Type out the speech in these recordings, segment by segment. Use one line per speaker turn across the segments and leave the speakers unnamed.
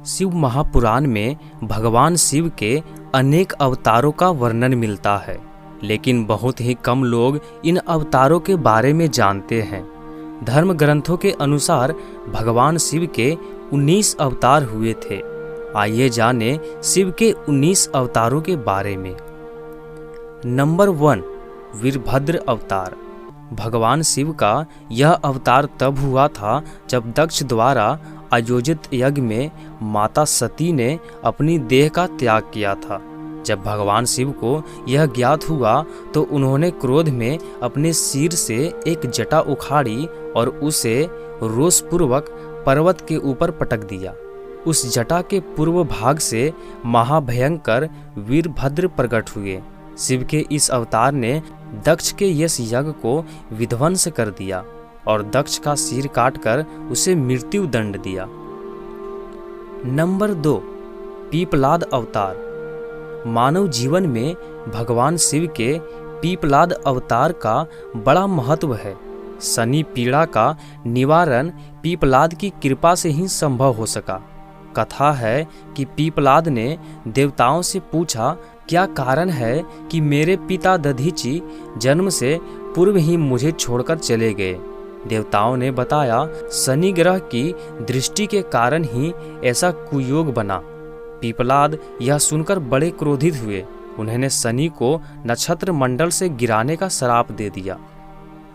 शिव महापुराण में भगवान शिव के अनेक अवतारों का वर्णन मिलता है, लेकिन बहुत ही कम लोग इन अवतारों के बारे में जानते हैं। धर्म ग्रंथों के अनुसार भगवान शिव के 19 अवतार हुए थे। आइए जाने शिव के 19 अवतारों के बारे में। नंबर 1, वीरभद्र अवतार। भगवान शिव का यह अवतार तब हुआ था जब दक्ष द्वारा आयोजित यज्ञ में माता सती ने अपनी देह का त्याग किया था। जब भगवान शिव को यह ज्ञात हुआ तो उन्होंने क्रोध में अपने सिर से एक जटा उखाड़ी और उसे रोषपूर्वक पर्वत के ऊपर पटक दिया। उस जटा के पूर्व भाग से महाभयंकर वीरभद्र प्रकट हुए। शिव के इस अवतार ने दक्ष के यश यज्ञ को विध्वंस कर दिया और दक्ष का सिर काटकर उसे मृत्यु दंड दिया। नंबर 2, पीपलाद अवतार। मानव जीवन में भगवान शिव के पीपलाद अवतार का बड़ा महत्व है। शनि पीड़ा का निवारण पीपलाद की कृपा से ही संभव हो सका। कथा है कि पीपलाद ने देवताओं से पूछा, क्या कारण है कि मेरे पिता दधीचि जन्म से पूर्व ही मुझे छोड़कर चले गए। देवताओं ने बताया, शनि ग्रह की दृष्टि के कारण ही ऐसा कुयोग बना। पीपलाद यह सुनकर बड़े क्रोधित हुए। उन्होंने शनि को नक्षत्र मंडल से गिराने का श्राप दे दिया।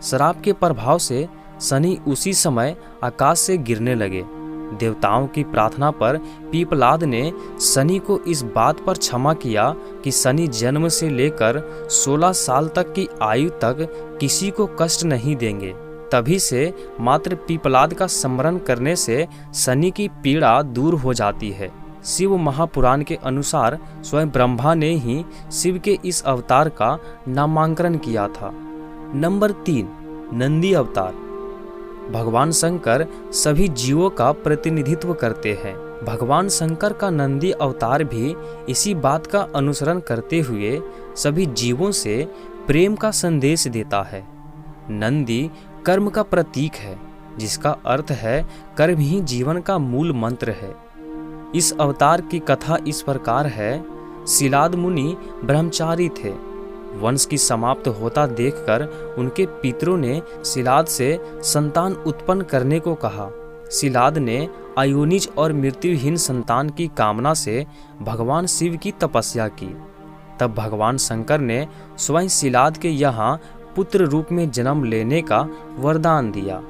श्राप के प्रभाव से शनि उसी समय आकाश से गिरने लगे। देवताओं की प्रार्थना पर पीपलाद ने शनि को इस बात पर क्षमा किया कि शनि जन्म से लेकर 16 साल तक की आयु तक किसी को कष्ट नहीं देंगे। तभी से मात्र पीपलाद का स्मरण करने से शनि की पीड़ा दूर हो जाती है। शिव महापुराण के अनुसार स्वयं ब्रह्मा ने ही शिव के इस अवतार का नामांकन किया था। नंबर 3, नंदी अवतार। भगवान शंकर सभी जीवों का प्रतिनिधित्व करते हैं। भगवान शंकर का नंदी अवतार भी इसी बात का अनुसरण करते हुए सभी जीवों से प्रेम का संदेश देता है। नंदी कर्म का प्रतीक है, जिसका अर्थ है कर्म ही जीवन का मूल मंत्र है। इस अवतार की कथा इस प्रकार है। शिलाद मुनि ब्रह्मचारी थे। वंश की समाप्त होता देखकर उनके पितरों ने शिलाद से संतान उत्पन्न करने को कहा। शिलाद ने अयोनिज और मृत्युहीन संतान की कामना से भगवान शिव की तपस्या की। तब भगवान शंकर ने स्वयं शिलाद के यहाँ पुत्र रूप में जन्म लेने का वरदान दिया।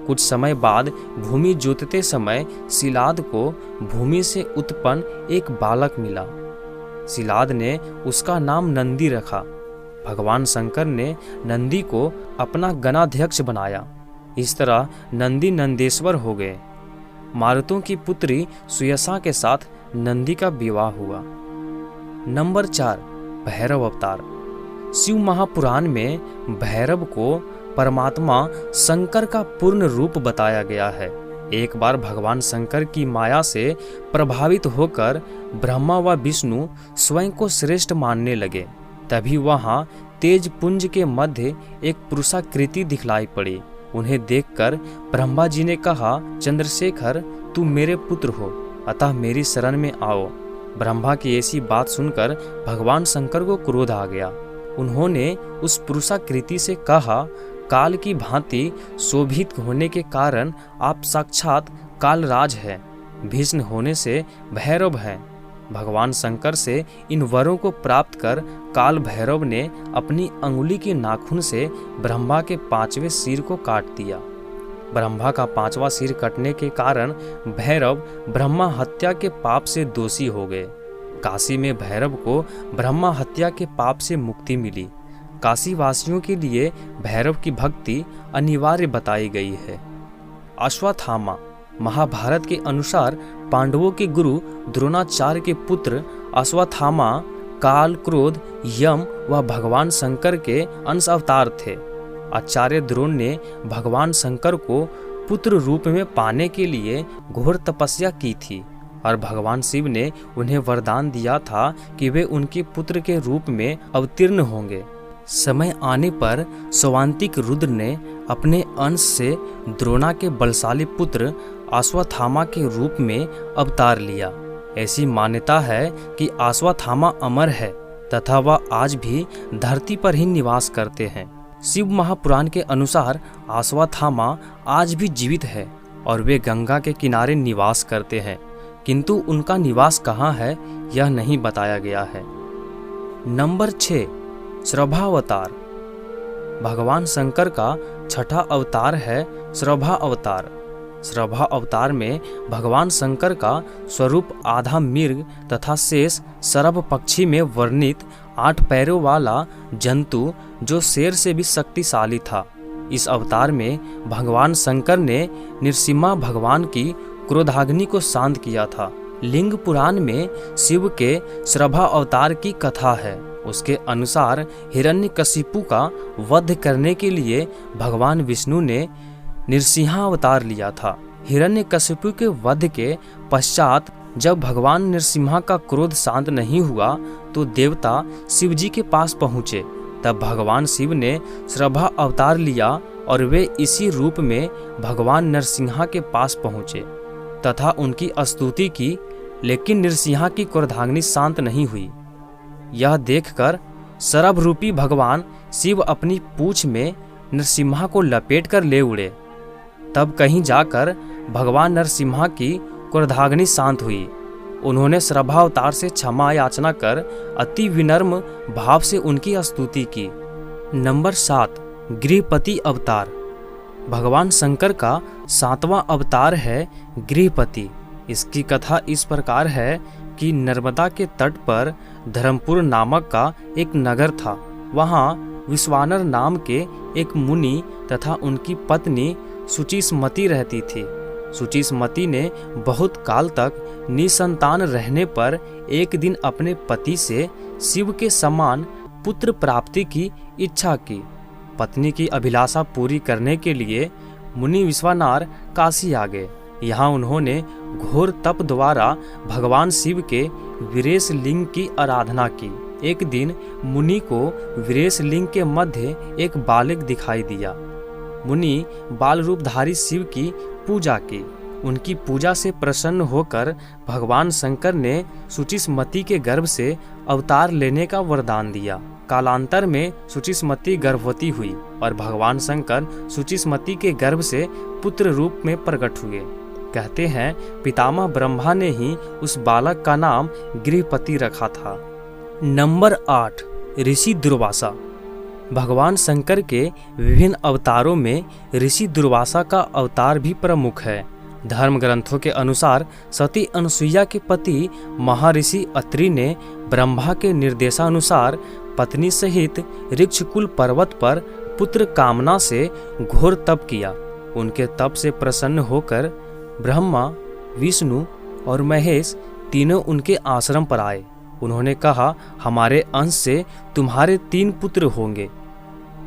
कुछ समय बाद भूमि जोतते समय शिलाद को भूमि से उत्पन्न एक बालक मिला। शिलाद ने उसका नाम नंदी रखा। भगवान शंकर ने नंदी को अपना गणाध्यक्ष बनाया। इस तरह नंदी नंदेश्वर हो गए। मारुतों की पुत्री सुयसा के साथ नंदी का विवाह हुआ। नंबर 4, भैरव अवतार। शिव महापुराण में भैरव को परमात्मा शंकर का पूर्ण रूप बताया गया है। एक बार भगवान शंकर की माया से प्रभावित होकर ब्रह्मा व विष्णु स्वयं को श्रेष्ठ मानने लगे। तभी वहां तेज पुंज के मध्य एक पुरुषाकृति दिखलाई पड़ी। उन्हें देखकर ब्रह्मा जी ने कहा, चंद्रशेखर तू मेरे पुत्र हो, अतः मेरी शरण में आओ। ब्रह्मा की ऐसी बात सुनकर भगवान शंकर को क्रोध आ गया। उन्होंने उस पुरुषाकृति से कहा, काल की भांति शोभित होने के कारण आप साक्षात कालराज हैं, भीष्म होने से भैरव हैं। भगवान शंकर से इन वरों को प्राप्त कर काल भैरव ने अपनी अंगुली के नाखून से ब्रह्मा के 5वें सिर को काट दिया। ब्रह्मा का 5वां सिर कटने के कारण भैरव ब्रह्मा हत्या के पाप से दोषी हो गए। काशी में भैरव को ब्रह्मा हत्या के पाप से मुक्ति मिली। काशी वासियों के लिए भैरव की भक्ति अनिवार्य बताई गई है। अश्वत्थामा। महाभारत के अनुसार पांडवों के गुरु द्रोणाचार्य के पुत्र अश्वत्थामा काल, क्रोध, यम व भगवान शंकर के अंश अवतार थे। आचार्य द्रोण ने भगवान शंकर को पुत्र रूप में पाने के लिए घोर तपस्या की थी और भगवान शिव ने उन्हें वरदान दिया था कि वे उनके पुत्र के रूप में अवतीर्ण होंगे। समय आने पर सौवांतिक रुद्र ने अपने अंश से द्रोणा के बलशाली पुत्र अश्वत्थामा के रूप में अवतार लिया। ऐसी मान्यता है कि अश्वत्थामा अमर है तथा वह आज भी धरती पर ही निवास करते हैं। शिव महापुराण के अनुसार अश्वत्थामा आज भी जीवित है और वे गंगा के किनारे निवास करते हैं, किंतु उनका निवास कहाँ है यह नहीं बताया गया है। नंबर 6, श्रभावतार। भगवान शंकर का छठा अवतार है श्रभा अवतार। श्रभा अवतार में भगवान शंकर का स्वरूप आधा मृग तथा शेष सरभ पक्षी में वर्णित 8 पैरों वाला जंतु जो शेर से भी शक्तिशाली था। इस अवतार में भगवान शंकर ने नृसिम्हा भगवान की क्रोधाग्नि को शांत किया था। लिंग पुराण में शिव के श्रभा अवतार की कथा है। उसके अनुसार हिरण्यकशिपु का वध करने के लिए भगवान विष्णु ने नृसिंहा अवतार लिया था। हिरण्यकशिपु के वध के पश्चात जब भगवान नृसिम्हा का क्रोध शांत नहीं हुआ तो देवता शिव जी के पास पहुँचे। तब भगवान शिव ने श्रभा अवतार लिया और वे इसी रूप में भगवान नरसिंहा के पास पहुँचे तथा उनकी स्तुति की, लेकिन नरसिंहा की क्रोधाग्नि शांत नहीं हुई। यह देखकर सरभ रूपी भगवान शिव अपनी पूंछ में नरसिम्हा को लपेटकर ले उड़े। तब कहीं जाकर भगवान नरसिम्हा की क्रोधाग्नि शांत हुई। उन्होंने श्रभावतार से क्षमा याचना कर अति विनम्र भाव से उनकी स्तुति की। नंबर 7, गृहपति अवतार। भगवान शंकर का 7वां अवतार है गृहपति। इसकी कथा इस प्रकार है कि नर्मदा के तट पर धर्मपुर नामक का एक नगर था। वहाँ विश्वानर नाम के एक मुनि तथा उनकी पत्नी सुचिस्मति रहती थी। सुचिस्मति ने बहुत काल तक निसंतान रहने पर एक दिन अपने पति से शिव के समान पुत्र प्राप्ति की इच्छा की। पत्नी की अभिलाषा पूरी करने के लिए मुनि विश्वानर काशी आ गए। यहाँ उन्होंने घोर तप द्वारा भगवान शिव के वीरेश लिंग की आराधना की। एक दिन मुनि को वीरेश लिंग के मध्य एक बालक दिखाई दिया। मुनि बाल रूपधारी शिव की पूजा की। उनकी पूजा से प्रसन्न होकर भगवान शंकर ने सुचिस्मति के गर्भ से अवतार लेने का वरदान दिया। कालांतर में सुचिस्मति गर्भवती हुई और भगवान शंकर सुचिस्मति के गर्भ से पुत्र रूप में प्रकट हुए। कहते हैं पितामह ब्रह्मा ने ही उस बालक का नाम गृहपति रखा था। नंबर 8, ऋषि दुर्वासा। भगवान शंकर के विभिन्न अवतारों में ऋषि दुर्वासा का अवतार भी प्रमुख है। धर्म ग्रंथों के अनुसार सती अनुसुईया के पति महर्षि अत्रि ने ब्रह्मा के निर्देशानुसार पत्नी सहित ऋक्षकुल पर्वत पर पुत्र कामना से घोर तप किया। उनके तप से प्रसन्न होकर ब्रह्मा, विष्णु और महेश तीनों उनके आश्रम पर आए। उन्होंने कहा, हमारे अंश से तुम्हारे 3 पुत्र होंगे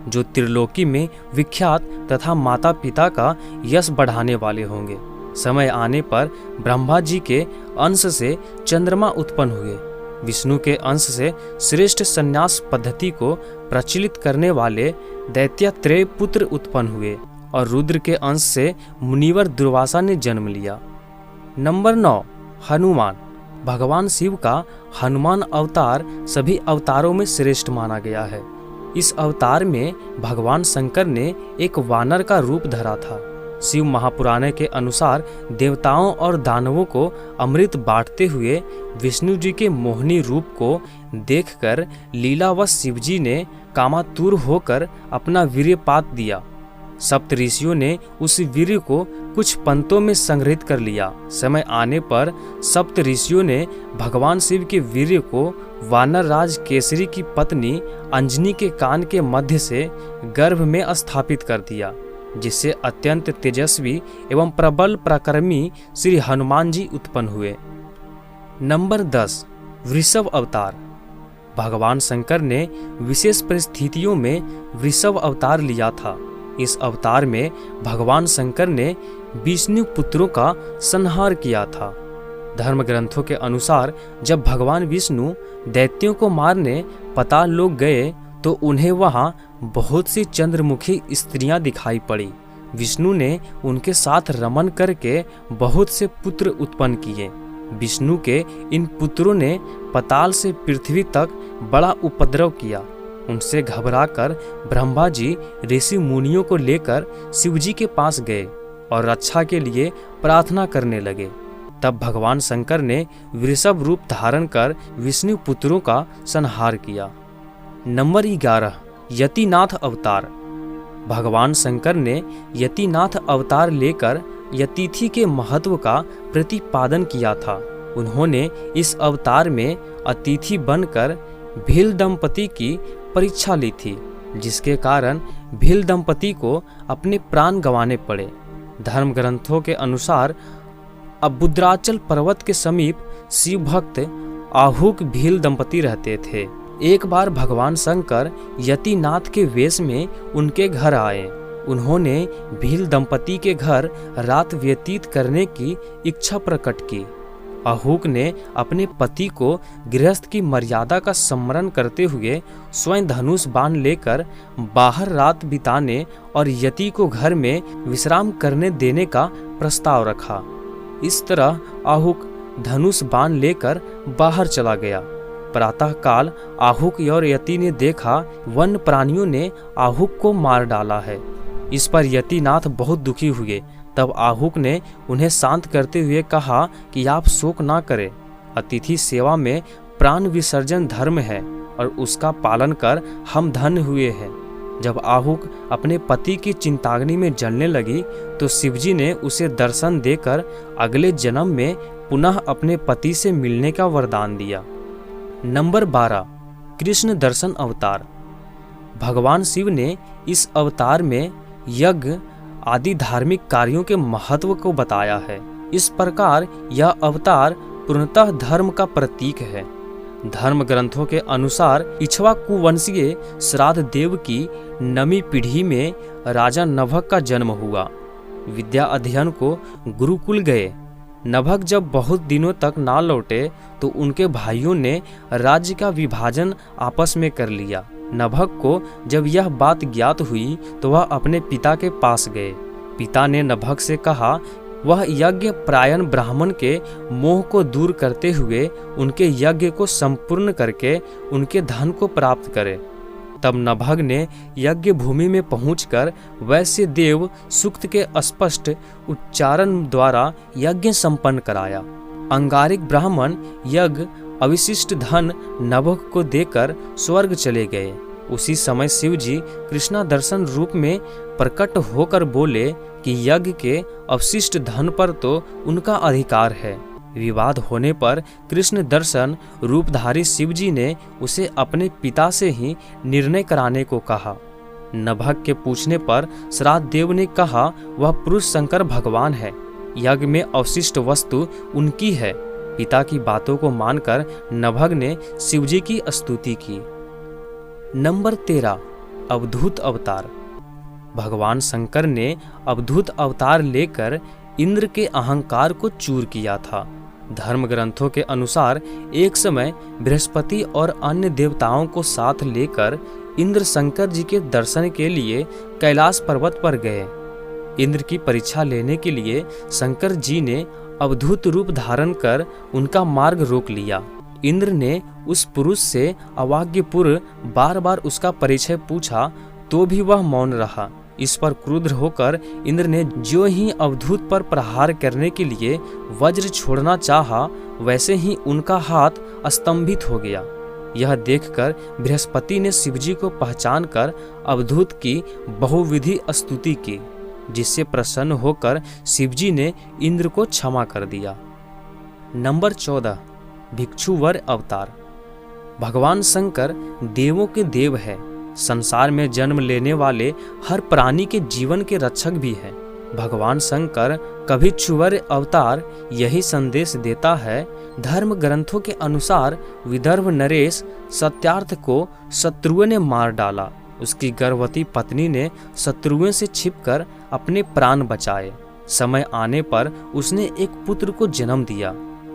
जो त्रिलोकी में विख्यात तथा माता पिता का यश बढ़ाने वाले होंगे। समय आने पर ब्रह्मा जी के अंश से चंद्रमा उत्पन्न हुए। विष्णु के अंश से श्रेष्ठ संन्यास पद्धति को प्रचलित करने वाले दैत्यात्रेय पुत्र उत्पन्न हुए और रुद्र के अंश से मुनिवर दुर्वासा ने जन्म लिया। नंबर 9, हनुमान। भगवान शिव का हनुमान अवतार सभी अवतारों में श्रेष्ठ माना गया है। इस अवतार में भगवान शंकर ने एक वानर का रूप धरा था। शिव महापुराण के अनुसार देवताओं और दानवों को अमृत बांटते हुए विष्णु जी के मोहनी रूप को देखकर लीलावश शिवजी ने कामातुर होकर अपना वीर्यपात दिया। सप्त ऋषियों ने उस वीर्य को कुछ पंतों में संग्रहित कर लिया। समय आने पर सप्त ऋषियों ने भगवान शिव के वीर्य को वानर राज केसरी की पत्नी अंजनी के कान के मध्य से गर्भ में स्थापित कर दिया, जिससे अत्यंत तेजस्वी एवं प्रबल पराक्रमी श्री हनुमान जी उत्पन्न हुए। नंबर 10, वृषभ अवतार। भगवान शंकर ने विशेष परिस्थितियों में वृषभ अवतार लिया था। इस अवतार में भगवान शंकर ने विष्णु पुत्रों का संहार किया था। धर्म ग्रंथों के अनुसार जब भगवान विष्णु दैत्यों को मारने पाताल लोक गए तो उन्हें वहां बहुत सी चंद्रमुखी स्त्रियां दिखाई पड़ी। विष्णु ने उनके साथ रमन करके बहुत से पुत्र उत्पन्न किए। विष्णु के इन पुत्रों ने पाताल से पृथ्वी तक बड़ा उपद्रव किया। उनसे घबराकर ब्रह्मा जी ऋषि मुनियों को लेकर शिव जी के पास गए और रक्षा के लिए प्रार्थना करने लगे। तब भगवान शंकर ने वृषभ रूप धारण कर विष्णु पुत्रों का संहार किया। नंबर 11, यतिनाथ अवतार। भगवान शंकर ने यतिनाथ अवतार लेकर यतिथि के महत्व का प्रतिपादन किया था। उन्होंने इस अवतार में अतिथि बनकर भील दंपति की परीक्षा ली थी, जिसके कारण भील दंपति को अपने प्राण गंवाने पड़े। धर्म ग्रंथों के अनुसार अबुद्राचल पर्वत के समीप शिव भक्त आहुक भील दंपति रहते थे। एक बार भगवान शंकर यतिनाथ के वेश में उनके घर आए। उन्होंने भील दंपति के घर रात व्यतीत करने की इच्छा प्रकट की। आहुक ने अपने पति को गृहस्थ की मर्यादा का स्मरण करते हुए स्वयं धनुष बाण लेकर बाहर रात बिताने और यति को घर में विश्राम करने देने का प्रस्ताव रखा। इस तरह आहुक धनुष बाण लेकर बाहर चला गया। प्रातःकाल आहुक और यति ने देखा वन प्राणियों ने आहुक को मार डाला है। इस पर यतिनाथ बहुत दुखी हुए। तब आहुक ने उन्हें शांत करते हुए कहा कि आप शोक ना करें। अतिथि सेवा में प्राण विसर्जन धर्म है और उसका पालन कर हम धन्य हुए हैं। जब आहुक अपने पति की चिंताग्नि में जलने लगी तो शिवजी ने उसे दर्शन देकर अगले जन्म में पुनः अपने पति से मिलने का वरदान दिया। नंबर 12, कृष्ण दर्शन अवतार। भगवान शिव ने इस अवतार में यज्ञ आदि धार्मिक कार्यों के महत्व को बताया है। इस प्रकार यह अवतार पूर्णतः धर्म का प्रतीक है। धर्म ग्रंथों के अनुसार इक्ष्वाकु वंशीय श्राद्ध देव की 9वीं पीढ़ी में राजा नभग का जन्म हुआ। विद्या अध्ययन को गुरुकुल गए। नभग जब बहुत दिनों तक ना लौटे तो उनके भाइयों ने राज्य का विभाजन आपस में कर लिया। नभग को जब यह बात ज्ञात हुई तो वह अपने पिता के पास गए। पिता ने नभग से कहा वह यज्ञ प्रायण ब्राह्मण के मोह को दूर करते हुए उनके यज्ञ को संपूर्ण करके उनके धन को प्राप्त करे। तब नभग ने यज्ञ भूमि में पहुंचकर वैश्य देव सूक्त के स्पष्ट उच्चारण द्वारा यज्ञ संपन्न कराया। अंगारिक ब्राह्मण यज्ञ अविशिष्ट धन नभग को देकर स्वर्ग चले गए। उसी समय शिव जी कृष्णा दर्शन रूप में प्रकट होकर बोले कि यज्ञ के अवशिष्ट धन पर तो उनका अधिकार है। विवाद होने पर कृष्ण दर्शन रूपधारी शिव जी ने उसे अपने पिता से ही निर्णय कराने को कहा। नभग के पूछने पर श्राद्ध देव ने कहा वह पुरुष शंकर भगवान है, यज्ञ में अवशिष्ट वस्तु उनकी है। पिता की बातों को मानकर नभग ने शिवजी की स्तुति की। नंबर 13, अवधूत अवतार। भगवान शंकर ने अवधूत अवतार लेकर इंद्र के अहंकार को चूर किया था। धर्म ग्रंथों के अनुसार एक समय बृहस्पति और अन्य देवताओं को साथ लेकर इंद्र शंकर जी के दर्शन के लिए कैलाश पर्वत पर गए। इंद्र की परीक्षा लेने के लिए शंकर जी ने अवधूत रूप धारण कर उनका मार्ग रोक लिया। इंद्र ने उस पुरुष से अवाज्ञपूर्व बार बार उसका परिचय पूछा तो भी वह मौन रहा। इस पर क्रुद्ध होकर इंद्र ने जो ही अवधूत पर प्रहार करने के लिए वज्र छोड़ना चाहा, वैसे ही उनका हाथ स्तंभित हो गया। यह देखकर बृहस्पति ने शिवजी को पहचान कर अवधूत की बहुविधि स्तुति की, जिससे प्रसन्न होकर शिवजी ने इंद्र को क्षमा कर दिया। नंबर 14, भिक्षुवर अवतार। भगवान शंकर देवों के देव है, संसार में जन्म लेने वाले हर प्राणी के जीवन के रक्षक भी है। भगवान शंकर कभिक्षुवर अवतार यही संदेश देता है। धर्म ग्रंथों के अनुसार विदर्भ नरेश सत्यार्थ को शत्रुओं ने मार डाला। उसकी गर्भवती पत्नी ने शत्रुओं से छिपकर अपने प्राण बचाए। समय आने पर उसने एक पुत्र को जन्म दिया।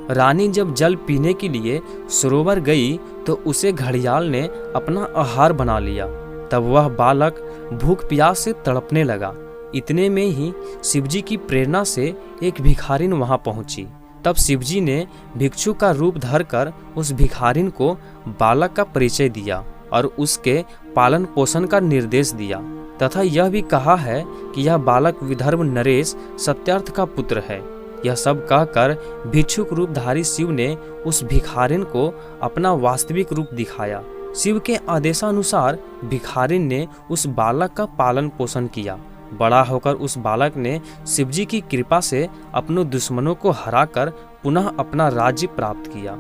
रानी जब जल पीने के लिए सरोवर गई तो उसे घड़ियाल ने अपना आहार बना लिया। तब वह बालक भूख प्यास से तड़पने लगा। इतने में ही शिवजी की प्रेरणा से एक भिखारिन वहां पहुंची। तब शिवजी ने भिक्षु का रूप धरकर उस भिखारिन को बालक का परिचय दिया और उसके पालन पोषण का निर्देश दिया तथा यह भी कहा है कि यह बालक विदर्भ नरेश सत्यार्थ का पुत्र है। यह सब कहकर भिक्षुक रूपधारी शिव ने उस भिखारिन को अपना वास्तविक रूप दिखाया। शिव के आदेशानुसार भिखारिन ने उस बालक का पालन पोषण किया। बड़ा होकर उस बालक ने शिवजी की कृपा से अपने दुश्मनों को हराकर पुनः अपना राज्य प्राप्त किया।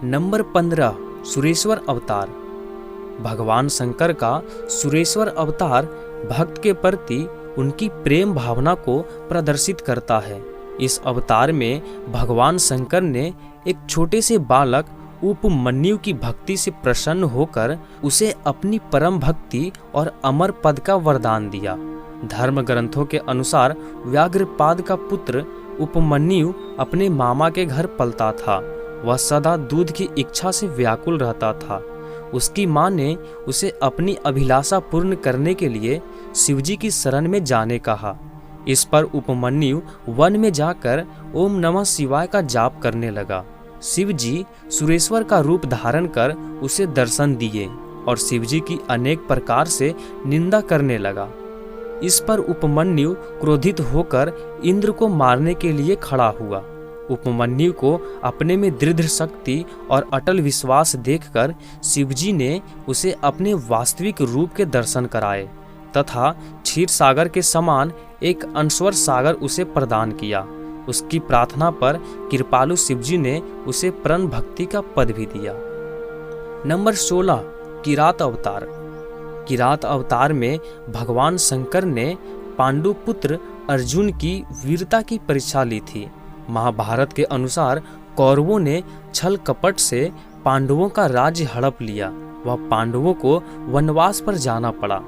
नंबर 15, सुरेश्वर अवतार। भगवान शंकर का सुरेश्वर अवतार भक्त के प्रति उनकी प्रेम भावना को प्रदर्शित करता है। इस अवतार में भगवान शंकर ने एक छोटे से बालक उपमन्यु की भक्ति से प्रसन्न होकर उसे अपनी परम भक्ति और अमर पद का वरदान दिया। धर्म ग्रंथों के अनुसार व्याघ्रपाद का पुत्र उपमन्यु अपने मामा के घर पलता था। वह सदा दूध की इच्छा से व्याकुल रहता था। उसकी माँ ने उसे अपनी अभिलाषा पूर्ण करने के लिए शिवजी की शरण में जाने कहा। इस पर उपमन्यु वन में जाकर ओम नमः शिवाय का जाप करने लगा। शिवजी सुरेश्वर का रूप धारण कर उसे दर्शन दिए और शिवजी की अनेक प्रकार से निंदा करने लगा। इस पर उपमन्यु क्रोधित होकर इंद्र को मारने के लिए खड़ा हुआ। उपमन्यु को अपने में दृढ़ शक्ति और अटल विश्वास देखकर शिवजी ने उसे अपने वास्तविक रूप के दर्शन कराए तथा क्षीर सागर के समान एक अनश्वर सागर उसे प्रदान किया। उसकी प्रार्थना पर कृपालु शिवजी ने उसे प्रण भक्ति का पद भी दिया। नंबर 16, किरात अवतार। किरात अवतार में भगवान शंकर ने पांडु पुत्र अर्जुन की वीरता की परीक्षा ली थी। महाभारत के अनुसार कौरवों ने छल कपट से पांडवों का राज्य हड़प लिया। वह पांडवों को वनवास पर जाना पड़ा।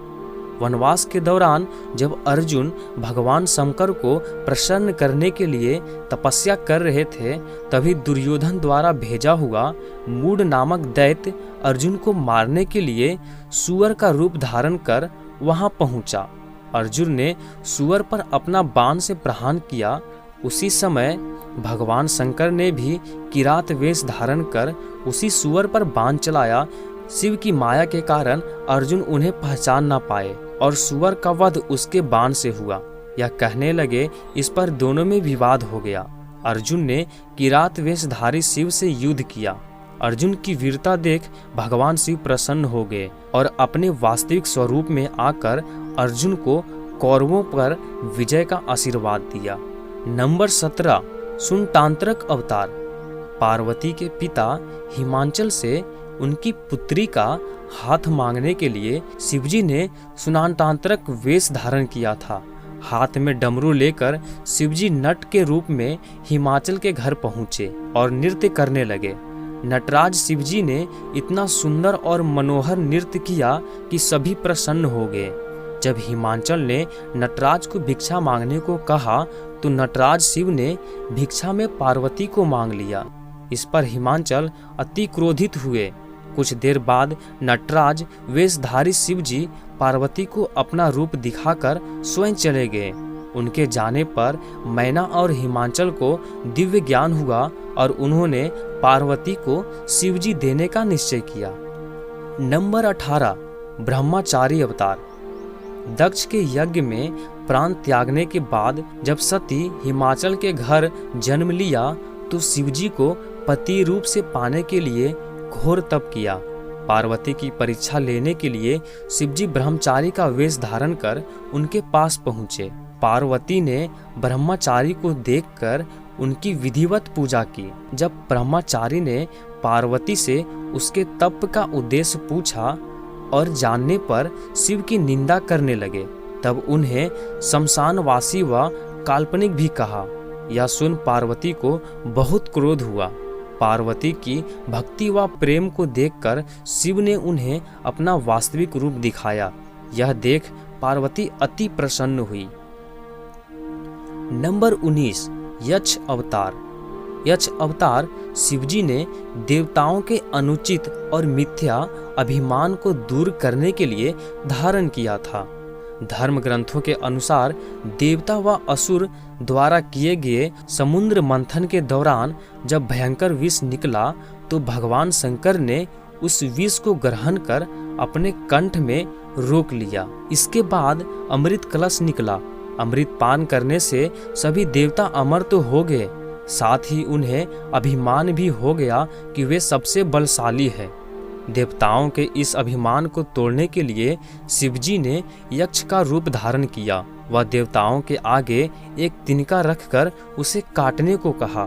वनवास के दौरान जब अर्जुन भगवान शंकर को प्रसन्न करने के लिए तपस्या कर रहे थे, तभी दुर्योधन द्वारा भेजा हुआ मूड नामक दैत्य अर्जुन को मारने के लिए सूअर का रूप धारण कर वहां पहुंचा। अर्जुन ने सूअर पर अपना बाण से प्रहार किया। उसी समय भगवान शंकर ने भी किरात वेश धारण कर उसी सूअर पर बाण चलाया। शिव की माया के कारण अर्जुन उन्हें पहचान ना पाए और सूअर का वध उसके बाण से हुआ। यह कहने लगे, इस पर दोनों में विवाद हो गया। अर्जुन ने किरात वेशधारी शिव से युद्ध किया। अर्जुन की वीरता देख भगवान शिव प्रसन्न हो गए और अपने वास्तविक स्वरूप में आकर अर्जुन को कौरवों पर विजय का आशीर्वाद दिया। नंबर 17, सुनतांत्रक अवतार। पार्वती के पिता हिमांचल से उनकी पुत्री का हाथ मांगने के लिए शिवजी ने सुनांतांत्रक वेश धारण किया था। हाथ में डमरू लेकर शिवजी नट के रूप में हिमाचल के घर पहुंचे और नृत्य करने लगे। नटराज शिवजी ने इतना सुंदर और मनोहर नृत्य किया कि सभी प्रसन्न हो गए। जब हिमांचल ने नटराज को भिक्षा मांगने को कहा तो नटराज शिव ने भिक्षा में पार्वती को मांग लिया। इस पर हिमांचल अति क्रोधित हुए। कुछ देर बाद नटराज वेशधारी शिवजी पार्वती को अपना रूप दिखाकर स्वयं चले गए। उनके जाने पर मैना और हिमांचल को दिव्य ज्ञान हुआ और उन्होंने पार्वती को शिवजी देने का निश्चय किया। नंबर 18, ब्रह्मचारी अवतार। दक्ष के यज्ञ में प्राण त्यागने के बाद जब सती हिमाचल के घर जन्म लिया तो शिवजी को पति रूप से पाने के लिए घोर तप किया। पार्वती की परीक्षा लेने के लिए शिवजी ब्रह्मचारी का वेश धारण कर उनके पास पहुँचे। पार्वती ने ब्रह्मचारी को देखकर उनकी विधिवत पूजा की। जब ब्रह्मचारी ने पार्वती से उसके तप का उद्देश्य पूछा और जानने पर शिव की निंदा करने लगे, तब उन्हें शमशानवासी व काल्पनिक भी कहा। यह सुन पार्वती को बहुत क्रोध हुआ। पार्वती की भक्ति व प्रेम को देखकर शिव ने उन्हें अपना वास्तविक रूप दिखाया। यह देख पार्वती अति प्रसन्न हुई। नंबर 19, यक्ष अवतार। यक्ष अवतार शिवजी ने देवताओं के अनुचित और मिथ्या अभिमान को दूर करने के लिए धारण किया था। धर्म ग्रंथों के अनुसार देवता व असुर द्वारा किए गए समुद्र मंथन के दौरान जब भयंकर विष निकला तो भगवान शंकर ने उस विष को ग्रहण कर अपने कंठ में रोक लिया। इसके बाद अमृत कलश निकला। अमृत पान करने से सभी देवता अमर तो हो गए, साथ ही उन्हें अभिमान भी हो गया कि वे सबसे बलशाली है। देवताओं के इस अभिमान को तोड़ने के लिए शिवजी ने यक्ष का रूप धारण किया। वह देवताओं के आगे एक तिनका रखकर उसे काटने को कहा।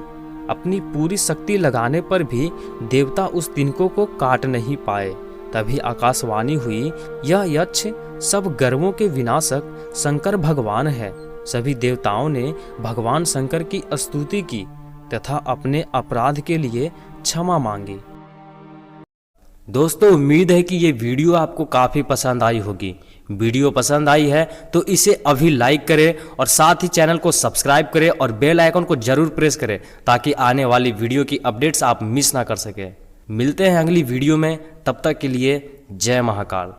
अपनी पूरी शक्ति लगाने पर भी देवता उस तिनको को काट नहीं पाए। तभी आकाशवाणी हुई, यह यक्ष सब गर्वों के विनाशक शंकर भगवान है। सभी देवताओं ने भगवान शंकर की स्तुति की तथा अपने अपराध के लिए क्षमा मांगी। दोस्तों, उम्मीद है कि ये वीडियो आपको काफ़ी पसंद आई होगी। वीडियो पसंद आई है तो इसे अभी लाइक करें और साथ ही चैनल को सब्सक्राइब करें और बेल आइकन को जरूर प्रेस करें ताकि आने वाली वीडियो की अपडेट्स आप मिस ना कर सकें। मिलते हैं अगली वीडियो में, तब तक के लिए जय महाकाल।